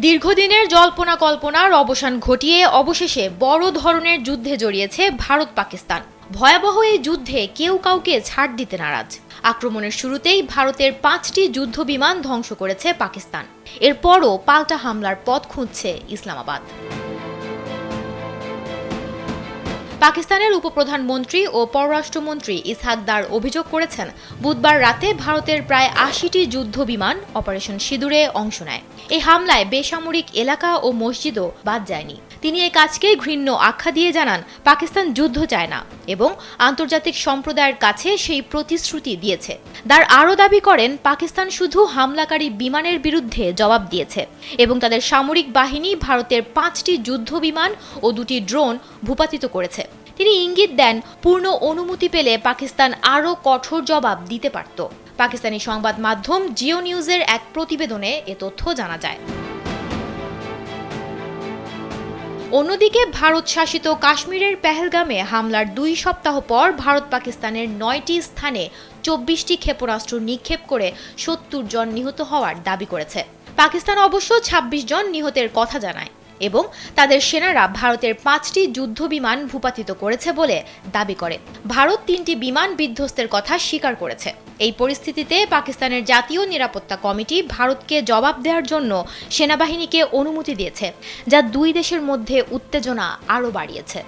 দীর্ঘদিনের জল্পনা কল্পনার অবসান ঘটিয়ে অবশেষে বড় ধরনের যুদ্ধে জড়িয়েছে ভারত পাকিস্তান। ভয়াবহ এই যুদ্ধে কেউ কাউকে ছাড় দিতে নারাজ। আক্রমণের শুরুতেই ভারতের 5টি যুদ্ধবিমান ধ্বংস করেছে পাকিস্তান। এরপরও পাল্টা হামলার পথ খুঁজছে ইসলামাবাদ। পাকিস্তানের উপপ্রধানমন্ত্রী ও পররাষ্ট্রমন্ত্রী ইসহাক দার অভিযোগ করেছেন, বুধবার রাতে ভারতের প্রায় 80টি যুদ্ধবিমান অপারেশন সিঁদুরে অংশ নেয়। এই হামলায় বেসামরিক এলাকা ও মসজিদও বাদ যায়নি। তিনি এই কাজকেই ঘৃণ্য আখ্যা দিয়ে জানান, পাকিস্তান যুদ্ধ চায় না এবং আন্তর্জাতিক সম্প্রদায়ের কাছে সেই প্রতিশ্রুতি দিয়েছে। দার আরও দাবি করেন, পাকিস্তান শুধু হামলাকারী বিমানের বিরুদ্ধে জবাব দিয়েছে এবং তাদের সামরিক বাহিনী ভারতের 5টি যুদ্ধবিমান ও 2টি ড্রোন ভূপাতিত করেছে। তিনি ইঙ্গিত দেন, পূর্ণ অনুমতি পেলে পাকিস্তান আরও কঠোর জবাব দিতে পারত। পাকিস্তানি সংবাদ মাধ্যম জিও নিউজের এক প্রতিবেদনে এ তথ্য জানা যায়। অন্যদিকে ভারত শাসিত কাশ্মীরের পেহেলগামে হামলার 2 সপ্তাহ পর ভারত পাকিস্তানের 9টি স্থানে 24টি ক্ষেপণাস্ত্র নিক্ষেপ করে 70 জন নিহত হওয়ার দাবি করেছে। পাকিস্তান অবশ্য 26 জন নিহতের কথা জানায় এবং তাদের সেনারা ভারতের 5টি যুদ্ধবিমান ভূপাতিত করেছে বলে দাবি করে। ভারত 3টি বিমান বিধ্বস্তের কথা স্বীকার করেছে। এই পরিস্থিতিতে পাকিস্তানের জাতীয় নিরাপত্তা কমিটি ভারতকে জবাব দেওয়ার জন্য সেনাবাহিনীকে অনুমতি দিয়েছে, যা দুই দেশের মধ্যে উত্তেজনা আরও বাড়িয়েছে।